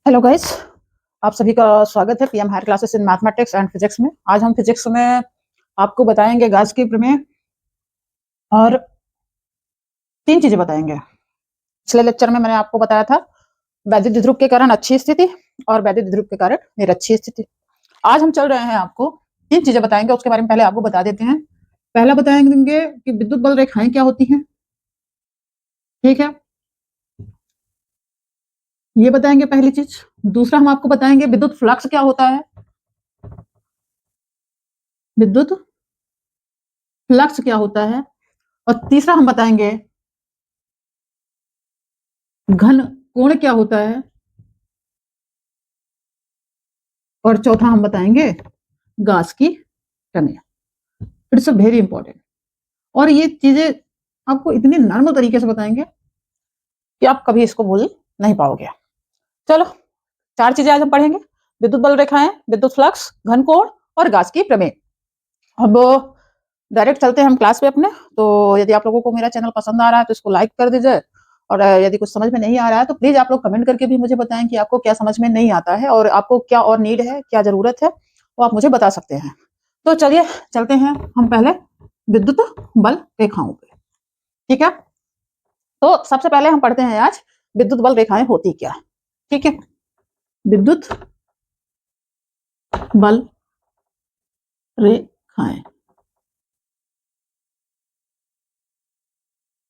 Hello guys, आप सभी का स्वागत है PM higher classes in mathematics and physics में। आज हम फिजिक्स में आपको बताएंगे गाउस की प्रमेय और तीन चीजें बताएंगे। पिछले लेक्चर में मैंने आपको बताया था वैद्युत द्विध्रुव के कारण अच्छी स्थिति और वैद्युत द्विध्रुव के कारण निरक्षीय स्थिति। आज हम चल रहे हैं, आपको तीन चीजें बताएंगे। उसके बारे में पहले आपको बता देते हैं। पहला बताएंगे कि विद्युत बल रेखाएं क्या होती हैं, ठीक है, ये बताएंगे पहली चीज। दूसरा हम आपको बताएंगे विद्युत फ्लक्स क्या होता है, विद्युत फ्लक्स क्या होता है। और तीसरा हम बताएंगे घन कोण क्या होता है। और चौथा हम बताएंगे गाउस की प्रमेय। It's a very important. और ये चीजें आपको इतनी नर्म तरीके से बताएंगे कि आप कभी इसको भूल नहीं पाओगे। चलो, चार चीजें आज हम पढ़ेंगे: विद्युत बल रेखाएं, विद्युत फ्लक्स, घन कोण और गाउस की प्रमेय। अब डायरेक्ट चलते हैं हम क्लास पे अपने। तो यदि आप लोगों को मेरा चैनल पसंद आ रहा है तो इसको लाइक कर दीजिए, और यदि कुछ समझ में नहीं आ रहा है तो प्लीज आप लोग कमेंट करके भी मुझे बताएं कि आपको क्या समझ में नहीं आता है और आपको क्या और नीड है, क्या जरूरत है, वो आप मुझे बता सकते हैं। तो चलिए चलते हैं हम पहले विद्युत बल रेखाओं पे, ठीक है। तो सबसे पहले हम पढ़ते हैं आज विद्युत बल रेखाएं होती क्या, ठीक है। विद्युत बल रेखाएं,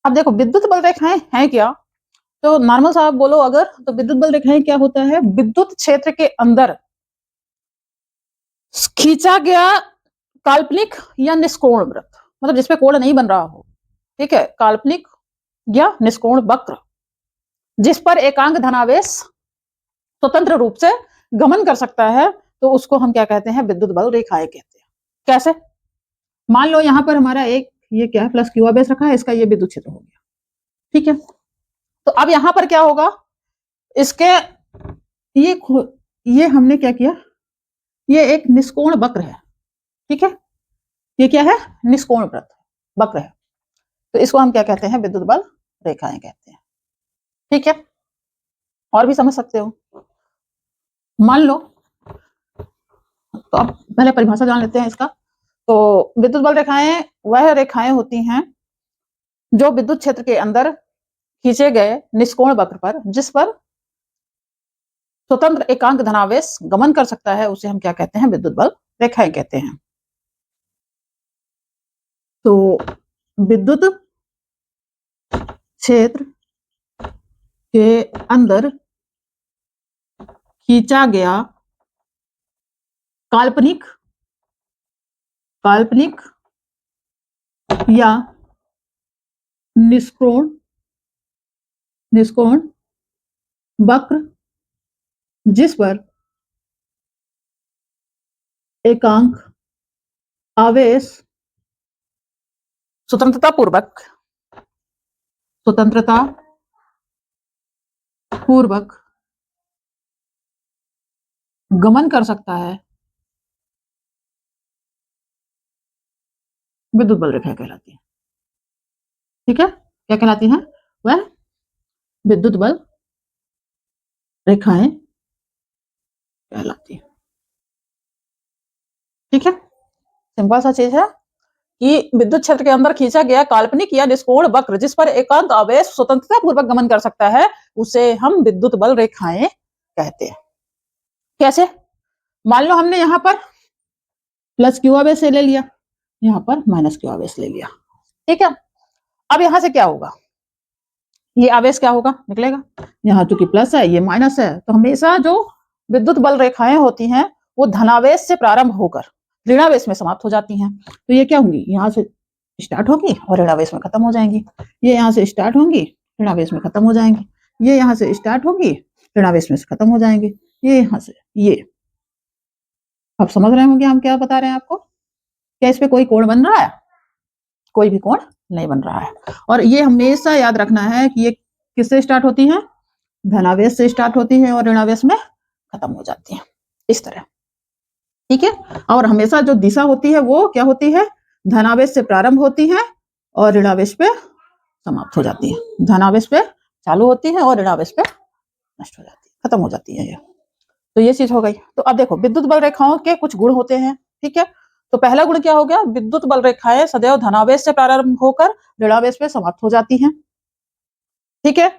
अब देखो विद्युत बल रेखाएं हैं क्या। तो नॉर्मल सा आप बोलो अगर, तो विद्युत बल रेखाएं क्या होता है? विद्युत क्षेत्र के अंदर खींचा गया काल्पनिक या निष्कोण वृत्त, मतलब जिसपे कोण नहीं बन रहा हो, ठीक है, काल्पनिक या निष्कोण वक्र, जिस पर एकांक धनावेश स्वतंत्र रूप से गमन कर सकता है, तो उसको हम क्या कहते हैं? विद्युत बल रेखाएं कहते हैं। कैसे? मान लो यहां पर हमारा एक ये क्या है, प्लस क्यू आवेश रखा है, इसका ये विद्युत क्षेत्र हो गया, ठीक है। तो अब यहां पर क्या होगा, इसके ये हमने क्या किया, ये एक निष्कोण वक्र है, ठीक है। ये क्या है? निष्कोण वक्र है। तो इसको हम क्या कहते हैं? विद्युत बल रेखाएं कहते हैं, ठीक है। और भी समझ सकते हो। मान लो, तो अब पहले परिभाषा जान लेते हैं इसका। तो विद्युत बल रेखाएं वह रेखाएं होती हैं जो विद्युत क्षेत्र के अंदर खींचे गए निष्कोण वक्र पर, जिस पर स्वतंत्र एकांक धनावेश गमन कर सकता है, उसे हम क्या कहते हैं? विद्युत बल रेखाएं कहते हैं। तो विद्युत क्षेत्र के अंदर खींचा गया काल्पनिक या निष्कोण वक्र, जिस पर एकांक आवेश स्वतंत्रता पूर्वक गमन कर सकता है, विद्युत बल रेखाएं कहलाती है, ठीक है। क्या कहलाती है? वह विद्युत बल रेखाएं कहलाती है, ठीक है। सिंपल सा चीज है कि विद्युत क्षेत्र के अंदर खींचा गया काल्पनिक या निष्कोण वक्र, जिस पर एकांक आवेश स्वतंत्रता पूर्वक गमन कर सकता है, उसे हम विद्युत बल रेखाएं कहते हैं। कैसे? मान लो हमने यहां पर प्लस क्यू आवेश ले लिया, यहां पर माइनस क्यू आवेश ले लिया, ठीक है। अब यहां से क्या होगा? ये आवेश क्या होगा? निकलेगा। यहाँ चूंकि प्लस है, ये माइनस है, तो हमेशा जो विद्युत बल रेखाएं होती हैं वो धनावेश से प्रारंभ होकर ऋणावेश में समाप्त हो जाती हैं। तो ये क्या होंगी? यहाँ से स्टार्ट होगी और ऋणावेश में खत्म हो जाएंगी। ये यहाँ से स्टार्ट होंगी, ऋणावेश में खत्म हो जाएंगी। ये यहाँ से स्टार्ट होगी, ऋणावेश में से खत्म हो जाएंगे। ये यहाँ से ये, आप समझ रहे होंगे हम क्या बता रहे हैं आपको? क्या इस पे कोई कोण बन रहा है? कोई भी कोण नहीं बन रहा है। और ये हमेशा याद रखना है कि ये किससे स्टार्ट होती है? धनावेश से स्टार्ट होती है और ऋणावेश में खत्म हो जाती है, इस तरह, ठीक है। और हमेशा जो दिशा होती है वो क्या होती है? धनावेश से प्रारंभ होती है और ऋणावेश पे समाप्त हो जाती है। धनावेश पे चालू होती है और ऋणावेश पे नष्ट हो जाती है। खत्म हो जाती है ये। तो ये चीज हो गई। तो अब देखो विद्युत बल रेखाओं के कुछ गुण होते हैं, ठीक है। तो पहला गुण क्या हो गया, विद्युत बल रेखाएं सदैव धनावेश से प्रारंभ होकर ऋणावेश में समाप्त हो जाती हैं, ठीक है।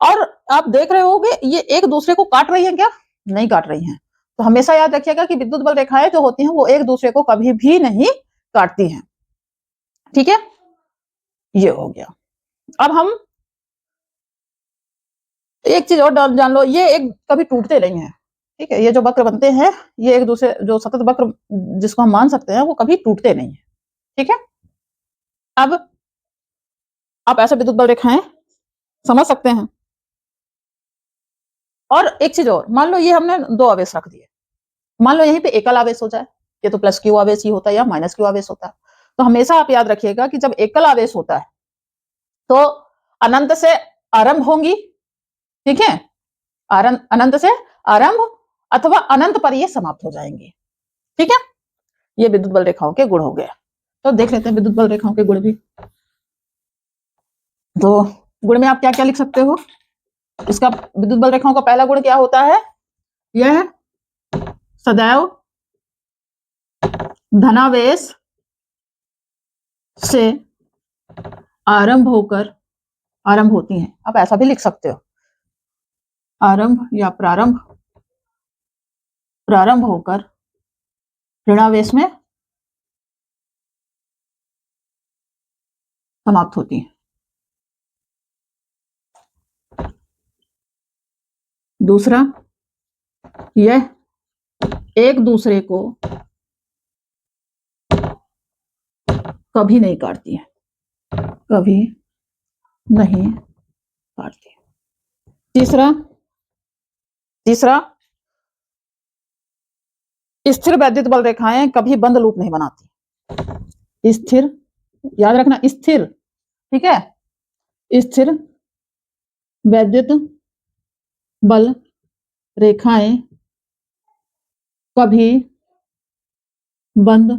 और आप देख रहे होगे ये एक दूसरे को काट रही हैं क्या, नहीं काट रही हैं। तो हमेशा याद रखिएगा कि विद्युत बल रेखाएं जो होती हैं वो एक दूसरे को कभी भी नहीं काटती हैं, ठीक है। ये हो गया। अब हम एक चीज और जान लो, ये एक कभी टूटते नहीं है, ठीक है। ये जो वक्र बनते हैं ये एक दूसरे जो सतत वक्र जिसको हम मान सकते हैं वो कभी टूटते नहीं है, ठीक है। अब आप ऐसे विद्युत बल रेखाएं समझ सकते हैं। और एक चीज और, मान लो ये हमने दो आवेश रख दिए, मान लो यहीं पे एकल आवेश हो जाए, ये तो प्लस क्यू आवेश ही होता है या माइनस क्यू आवेश होता है। तो हमेशा आप याद रखिएगा कि जब एकल आवेश होता है तो अनंत से आरंभ होंगी, ठीक है। अनंत से आरंभ अथवा अनंत पर ये समाप्त हो जाएंगे, ठीक है। ये विद्युत बल रेखाओं के गुण हो गए। तो देख लेते हैं विद्युत बल रेखाओं के गुण भी। तो गुण में आप क्या क्या लिख सकते हो, इसका विद्युत बल रेखाओं का पहला गुण क्या होता है, यह सदैव धनावेश से आरंभ होती हैं। आप ऐसा भी लिख सकते हो, आरंभ या प्रारंभ होकर ऋणावेश में समाप्त होती है। दूसरा, यह एक दूसरे को कभी नहीं काटती है, कभी नहीं काटती है। तीसरा स्थिर वैद्युत बल रेखाएं कभी बंद लूप नहीं बनाती। स्थिर, याद रखना स्थिर, ठीक है। स्थिर वैद्युत बल रेखाएं कभी बंद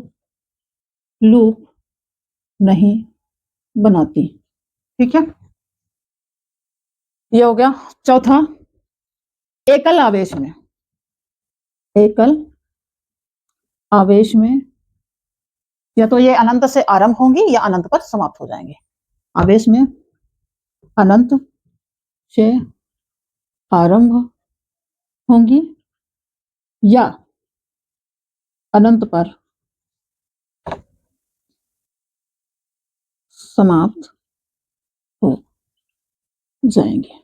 लूप नहीं बनाती, ठीक है। ये हो गया। चौथा, एकल आवेश में या तो ये अनंत से आरंभ होंगी या अनंत पर समाप्त हो जाएंगे। आवेश में अनंत से आरंभ होंगी या अनंत पर समाप्त हो जाएंगे,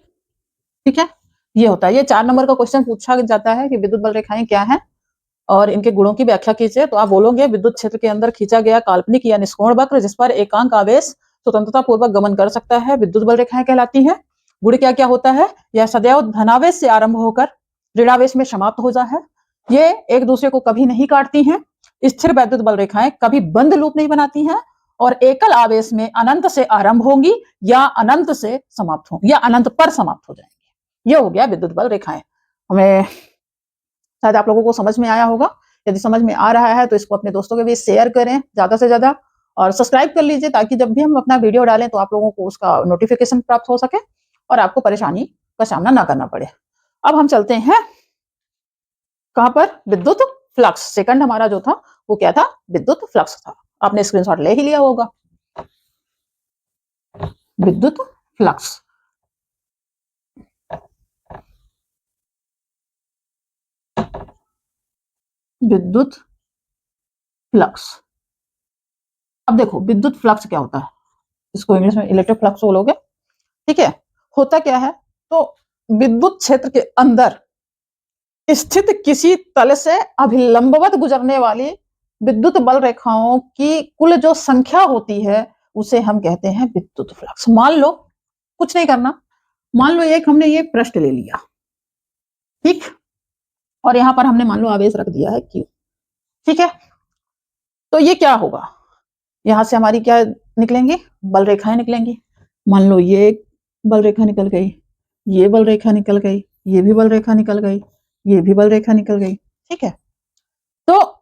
ठीक है। ये होता है, ये 4 नंबर का क्वेश्चन पूछा जाता है कि विद्युत बल रेखाएं क्या हैं और इनके गुणों की व्याख्या कीजिए। तो आप बोलोगे विद्युत क्षेत्र के अंदर खींचा गया काल्पनिक या निष्कोण वक्र जिस पर एकांक आवेश स्वतंत्रता पूर्वक गमन कर सकता है, विद्युत बल रेखाएं कहलाती हैं। गुण क्या क्या होता है, यह सदैव धनावेश से आरंभ होकर ऋणावेश में समाप्त हो जाता है, ये एक दूसरे को कभी नहीं काटती हैं, स्थिर वैद्युत बल रेखाएं कभी बंद लूप नहीं बनाती हैं और एकल आवेश में अनंत से आरंभ होंगी या अनंत से समाप्त होंगी या अनंत पर समाप्त हो जाएंगी। ये हो गया विद्युत बल रेखाएं। हमें शायद आप लोगों को समझ में आया होगा। यदि समझ में आ रहा है तो इसको अपने दोस्तों के बीच शेयर करें ज्यादा से ज्यादा और सब्सक्राइब कर लीजिए ताकि जब भी हम अपना वीडियो डालें तो आप लोगों को उसका नोटिफिकेशन प्राप्त हो सके और आपको परेशानी का सामना ना करना पड़े। अब हम चलते हैं कहां पर, विद्युत फ्लक्स। सेकंड हमारा जो था वो क्या था, विद्युत फ्लक्स था। आपने स्क्रीनशॉट ले ही लिया होगा। विद्युत फ्लक्स, विद्युत फ्लक्स। अब देखो विद्युत फ्लक्स क्या होता है, इसको इंग्लिश में इलेक्ट्रिक फ्लक्स बोलोगे, ठीक है। होता क्या है, तो विद्युत क्षेत्र के अंदर स्थित किसी तल से अभिलंबवत गुजरने वाली विद्युत बल रेखाओं की कुल जो संख्या होती है उसे हम कहते हैं विद्युत फ्लक्स। मान लो कुछ नहीं करना, मान लो एक हमने ये पृष्ठ ले लिया, ठीक, और यहां पर हमने मान लो आवेश रख दिया है Q, ठीक है। तो ये क्या होगा, यहां से हमारी क्या निकलेंगी, बल रेखाएं निकलेंगी। मान लो ये बल रेखा निकल गई, ये बल रेखा निकल गई, ये भी बल रेखा निकल गई, ये भी बल रेखा निकल गई, ठीक है। तो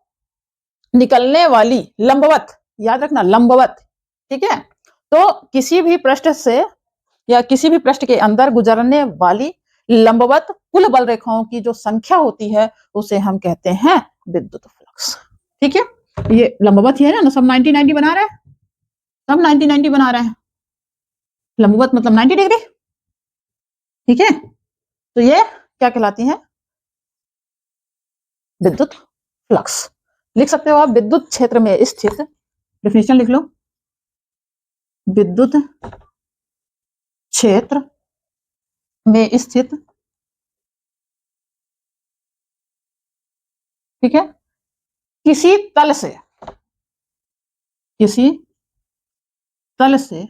निकलने वाली लंबवत, याद रखना लंबवत, ठीक है। तो किसी भी पृष्ठ से या किसी भी पृष्ठ के अंदर गुजरने वाली लंबवत कुल बल रेखाओं की जो संख्या होती है उसे हम कहते हैं विद्युत फ्लक्स। ठीक है, ये लंबवत ही है ना, सब 90-90 बना रहे हैं, सब 90-90 बना रहे हैं। लंबवत मतलब 90 डिग्री। ठीक है, तो ये क्या कहलाती है? विद्युत फ्लक्स। लिख सकते हो आप, विद्युत क्षेत्र में स्थित, डेफिनेशन लिख लो, विद्युत क्षेत्र में स्थित, ठीक है, किसी तल से, किसी तल से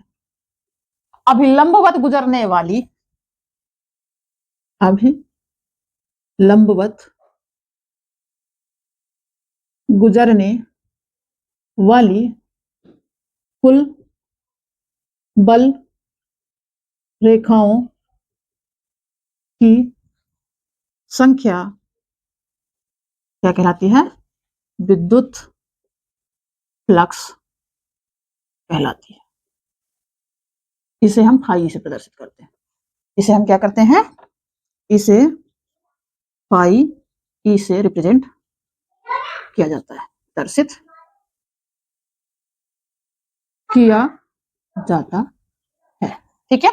अभिलंबवत गुजरने वाली, अभिलंबवत गुजरने वाली कुल बल रेखाओं की संख्या क्या कहलाती है? विद्युत फ्लक्स कहलाती है। इसे हम फाई से प्रदर्शित करते हैं। इसे हम क्या करते हैं? इसे फाई ई से रिप्रेजेंट किया जाता है, प्रदर्शित किया जाता है। ठीक है,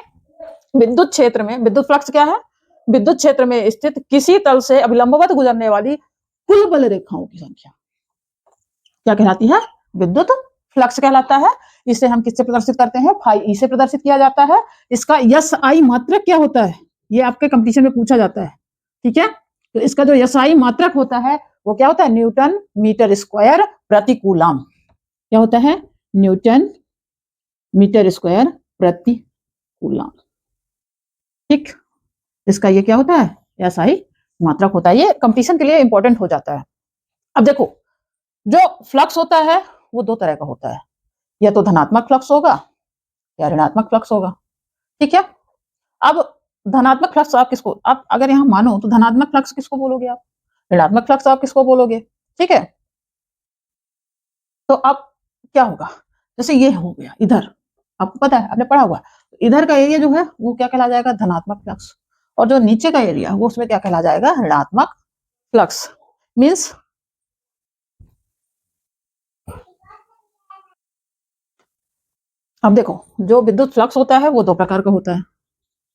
विद्युत क्षेत्र में विद्युत फ्लक्स क्या है? विद्युत क्षेत्र में स्थित किसी तल से अभिलंबवत गुजरने वाली कुल बल रेखाओं की संख्या क्या कहलाती है? विद्युत फ्लक्स कहलाता है। इसे हम किससे प्रदर्शित करते हैं? फाई ई से प्रदर्शित किया जाता है। इसका यस आई मात्रक क्या होता है? ये आपके कंपटीशन में पूछा जाता है। ठीक है, तो इसका जो यस आई मात्रक होता है वो क्या होता है? न्यूटन मीटर स्क्वायर प्रति कूलम। क्या होता है? न्यूटन मीटर स्क्वायर प्रति कूलम। ठीक, इसका ये क्या होता है? यस आई मात्रक होता है। ये कंपटीशन के लिए इंपॉर्टेंट हो जाता है। अब देखो, जो फ्लक्स होता है वो दो तरह का होता है, या तो धनात्मक फ्लक्स होगा या ऋणात्मक फ्लक्स होगा। ठीक है, अब धनात्मक फ्लक्स आप किसको, आप अगर यहां मानो तो धनात्मक फ्लक्स किसको बोलोगे आप? ऋणात्मक फ्लक्स आप किसको बोलोगे? ठीक है, तो अब क्या होगा? जैसे ये हो गया इधर, आपको पता है, आपने पढ़ा हुआ, इधर का एरिया जो है वो क्या कहला जाएगा? धनात्मक फ्लक्स। और जो नीचे का एरिया वो उसमें क्या कहला जाएगा? ऋणात्मक फ्लक्स। मीन्स अब देखो, जो विद्युत फ्लक्स होता है वो दो प्रकार का होता है।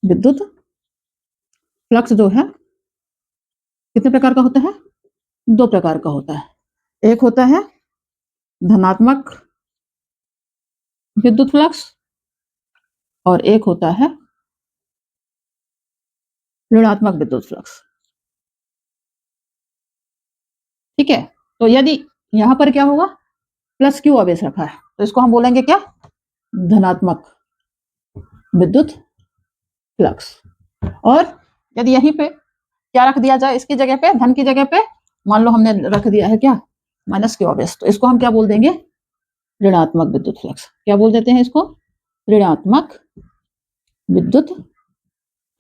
विद्युत फ्लक्स जो है कितने प्रकार का होता है? दो प्रकार का होता है। एक होता है धनात्मक विद्युत फ्लक्स और एक होता है ऋणात्मक विद्युत फ्लक्स। ठीक है, तो यदि यहां पर क्या होगा? प्लस क्यू आवेश रखा है तो इसको हम बोलेंगे क्या? धनात्मक विद्युत फ्लक्स। और यदि यहीं पे क्या रख दिया जाए? इसकी जगह पे, धन की जगह पे मान लो हमने रख दिया है क्या? माइनस क्यू आवेश, तो इसको हम क्या बोल देंगे? ऋणात्मक विद्युत फ्लक्स। क्या बोल देते हैं इसको? ऋणात्मक विद्युत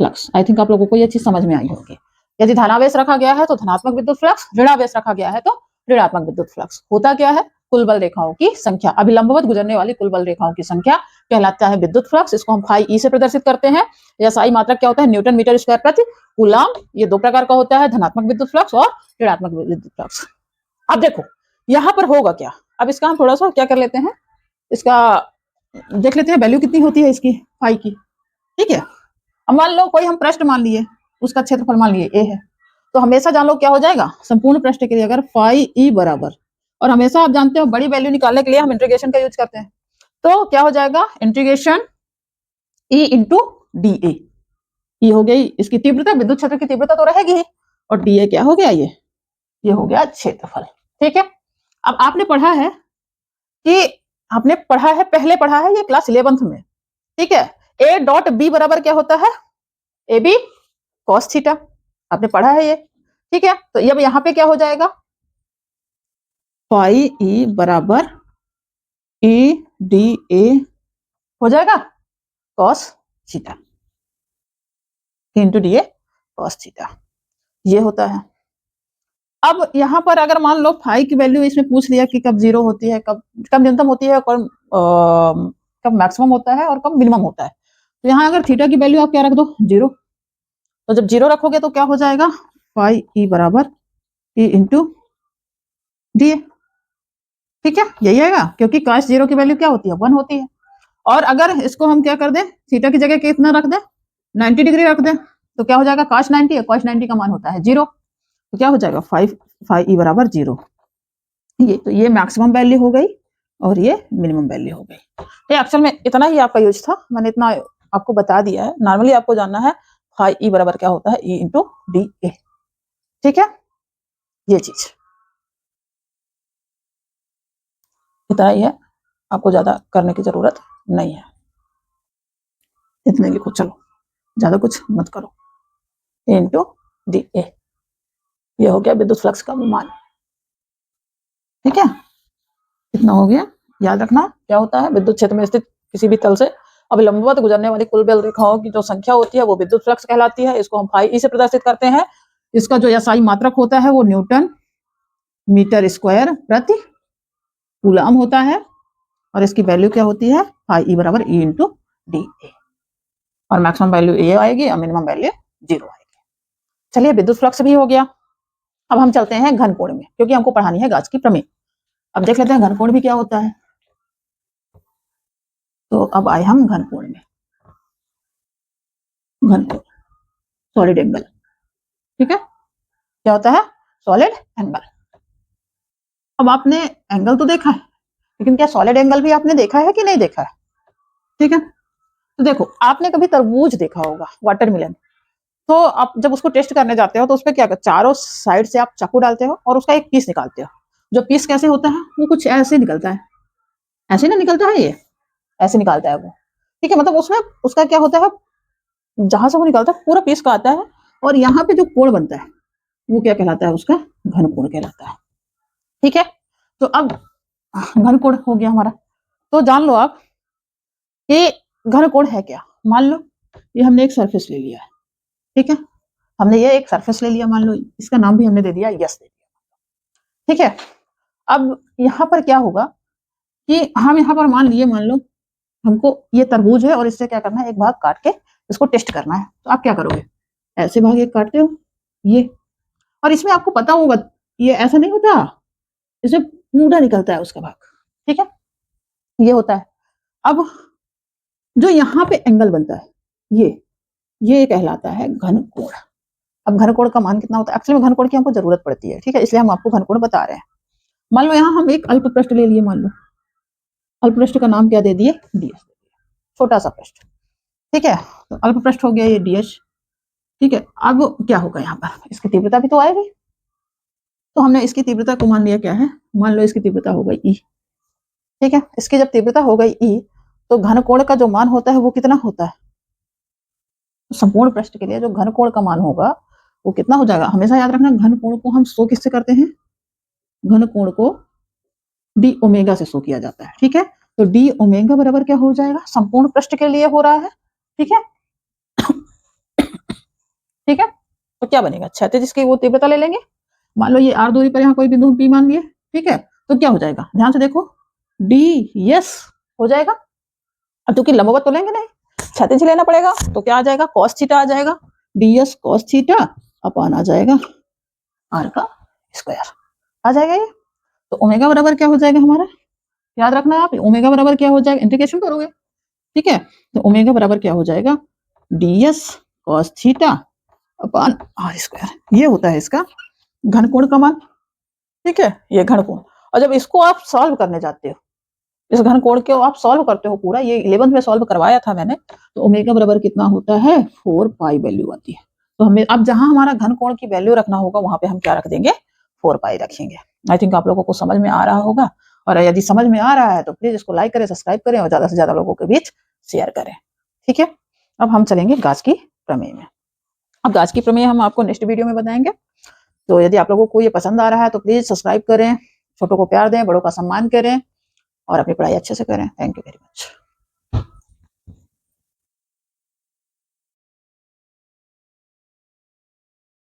फ्लक्स। आई थिंक आप लोगों को ये चीज समझ में आई होगी। यदि धनावेश रखा गया है तो धनात्मक विद्युत फ्लक्स, ऋणावेश रखा गया है तो ऋणात्मक विद्युत फ्लक्स। होता क्या है? कुल बल रेखाओं की संख्या, अभिलंबवत गुजरने वाली कुल बल रेखाओं की संख्या कहलाता है विद्युत फ्लक्स। इसको हम फाई ई से प्रदर्शित करते हैं। या साई मात्रक क्या होता है? न्यूटन मीटर स्क्वायर प्रति कूलम। ये दो प्रकार का होता है, धनात्मक विद्युत फ्लक्स और ऋणात्मक विद्युत फ्लक्स। अब देखो यहाँ पर होगा क्या? अब इसका हम थोड़ा सा क्या कर लेते हैं, इसका देख लेते हैं वैल्यू कितनी होती है इसकी, फाई की। ठीक है, अब मान लो कोई हम पृष्ठ मान लिए, उसका क्षेत्रफल मान लिए ए है, तो हमेशा जान लो क्या हो जाएगा? संपूर्ण पृष्ठ के लिए अगर फाई ई बराबर, और हमेशा आप जानते हो बड़ी वैल्यू निकालने के लिए हम इंटीग्रेशन का यूज करते हैं, तो क्या हो जाएगा? Integration E into D A. ये हो गई इसकी तीव्रता, विद्युत क्षेत्र की तीव्रता तो रहेगी ही, और डी ए क्या हो गया? ये हो गया क्षेत्रफल। ठीक है, अब आपने पढ़ा है कि आपने पढ़ा है, पहले पढ़ा है ये क्लास 11th में। ठीक है, ए डॉट बी बराबर क्या होता है? A B cos theta. आपने पढ़ा है ये। ठीक है, तो अब यहाँ पे क्या हो जाएगा? फाई ई बराबर ई डी ए हो जाएगा cos theta, into D A cos theta. ये होता है। अब यहाँ पर अगर मान लो फाई की वैल्यू इसमें पूछ लिया कि कब जीरो होती है, कब कब न्यूनतम होती है, कब मैक्सिमम होता है और कब मिनिमम होता है, तो यहाँ अगर थीटा की वैल्यू आप क्या रख दो? जीरो। तो जब 0 रखोगे तो क्या हो जाएगा, फाई ई बराबर ई इंटू डी ए। ठीक है, यही आएगा, क्योंकि cos 0 की वैल्यू क्या होती है, 1 होती है। और अगर इसको हम क्या कर दें, थीटा की जगह कितना रख दें, 90 डिग्री रख दें, तो क्या हो जाएगा, cos 90 है, cos 90 का मान होता है 0, तो क्या हो जाएगा, फाई ई बराबर 0। ये तो ये मैक्सिमम वैल्यू हो गई और ये मिनिमम वैल्यू हो गई। ये एक्चुअल में इतना ही आपका यूज था, मैंने इतना आपको बता दिया है। नॉर्मली आपको जानना है फाई ई बराबर क्या होता है, ई इंटू डी ए। ठीक है, ये चीज इतना ही है, आपको ज्यादा करने की जरूरत नहीं है, इतने लिखो, चलो ज्यादा कुछ मत करो। इंटू डी ए, ये हो गया विद्युत फ्लक्स का मान। ठीक है, इतना हो गया। याद रखना क्या होता है, विद्युत क्षेत्र में स्थित किसी भी तल से अभिलंबवत गुजरने वाली कुल बल रेखाओं की जो संख्या होती है वो विद्युत फ्लक्स कहलाती है। इसको हम फाई ई से प्रदर्शित करते हैं। इसका जो एसआई मात्रक होता है वो न्यूटन मीटर स्क्वायर प्रति कूलम होता है, और इसकी वैल्यू क्या होती है, फाई ई बराबर ई इंटू डी ए, और मैक्सिमम वैल्यू ए आएगी और मिनिमम वैल्यू 0 आएगी। चलिए, विद्युत फ्लक्स भी हो गया। अब हम चलते हैं घनकोण में, क्योंकि हमको पढ़ानी है गाउस की प्रमेय। अब देख लेते हैं घनकोण भी क्या होता है। तो अब आए हम घनकोण में, घनकोण सॉलिड एंगल। ठीक है, क्या होता है, सॉलिड एंगल। अब आपने एंगल तो देखा है, लेकिन क्या सॉलिड एंगल भी आपने देखा है कि नहीं देखा है। ठीक है, तो देखो, आपने कभी तरबूज देखा होगा, वाटरमेलन, तो आप जब उसको टेस्ट करने जाते हो तो उसपे क्या करते, चारों साइड से आप चाकू डालते हो और उसका एक पीस निकालते हो। जो पीस कैसे होता है, वो कुछ ऐसे निकलता है, ऐसे ना निकलता है, ये ऐसे निकालता है वो। ठीक है, मतलब उसमें उसका क्या होता है, जहां से वो निकलता है पूरा पीस का आता है, और यहाँ पे जो कोण बनता है वो क्या कहलाता है, उसका घनकोण कहलाता है। ठीक है, तो अब घनकोण हो गया हमारा। तो जान लो आप कि घनकोण है क्या। मान लो ये हमने एक सरफेस ले लिया है। ठीक है, हमने ये एक सरफेस ले लिया, मान लो इसका नाम भी हमने दे दिया यस दे दिया। ठीक है, अब यहाँ पर क्या होगा कि हम यहाँ पर मान लो हमको ये तरबूज है और इससे क्या करना है, एक भाग काट के इसको टेस्ट करना है। तो आप क्या करोगे, ऐसे भाग एक काटते हो ये, और इसमें आपको पता होगा ये ऐसा नहीं होता, इसमें पूरा निकलता है उसका भाग। ठीक है, ये होता है। अब जो यहाँ पे एंगल बनता है ये कहलाता है घनकोण। अब घनकोण का मान कितना होता है, एक्चुअली में घनकोण की हमको जरूरत पड़ती है। ठीक है, इसलिए हम आपको घनकोण बता रहे हैं। मान लो यहाँ हम एक अल्प पृष्ठ ले लिए, मान लो अल्प पृष्ठ का नाम क्या दे दिए, डीएस, छोटा सा पृष्ठ। ठीक है, तो अल्प पृष्ठ हो गया ये डीएच। ठीक है, अब क्या होगा, यहाँ पर इसकी तीव्रता भी तो आएगी, तो हमने इसकी तीव्रता को मान लिया क्या है, मान लो इसकी तीव्रता हो गई ई। ठीक है, इसकी जब तीव्रता हो गई ई, तो घनकोण का जो मान होता है वो कितना होता है, संपूर्ण पृष्ठ के लिए जो घनकोण का मान होगा वो कितना हो जाएगा। हमेशा याद रखना, घनकोण को हम शो किससे करते हैं, घनकोण को डी ओमेगा से शो किया जाता है। ठीक है, तो डी ओमेगा बराबर क्या हो जाएगा, संपूर्ण पृष्ठ के लिए हो रहा है। ठीक है, ठीक है, तो क्या बनेगा, क्षैतिज इसकी वो तीव्रता ले लेंगे। मान लो ये आर दूरी पर यहाँ कोई बिंदु पी मान लिए। ठीक है, तो क्या हो जाएगा, ध्यान से देखो, डी यस हो जाएगा। अब क्योंकि लंबवत तो लेंगे नहीं, क्षैतिज लेना पड़ेगा, तो क्या आ जाएगा, कॉस थीटा आ जाएगा, डी एस कॉस थीटा अपान आ जाएगा आर का स्क्वायर आ जाएगा ये। तो ओमेगा बराबर क्या हो जाएगा हमारा, याद रखना आप, ओमेगा बराबर क्या हो जाएगा, इंटीग्रेशन करोगे। ठीक है, तो ओमेगा बराबर क्या हो जाएगा, D S cos theta upon R square. ये होता है इसका घनकोण का मान। ठीक है, ये घनकोण। और जब इसको आप सॉल्व करने जाते हो, इस घनकोण को आप सॉल्व करते हो पूरा, ये 11th में सॉल्व करवाया था मैंने, तो ओमेगा बराबर कितना होता है, 4 पाई वैल्यू आती है। तो हमें अब जहां हमारा घनकोण की वैल्यू रखना होगा वहां पे हम क्या रख देंगे, 4 पाई रखेंगे। आई थिंक आप लोगों को समझ में आ रहा होगा, और यदि समझ में आ रहा है तो प्लीज इसको लाइक करें, सब्सक्राइब करें और ज्यादा से ज्यादा लोगों के बीच शेयर करें। ठीक है, अब हम चलेंगे गाउस की प्रमेय में। अब गाउस की प्रमेय हम आपको नेक्स्ट वीडियो में बताएंगे। तो यदि आप लोगों को ये पसंद आ रहा है तो प्लीज सब्सक्राइब करें, छोटों को प्यार दें, बड़ों का सम्मान करें और अपनी पढ़ाई अच्छे से करें। Thank you very much.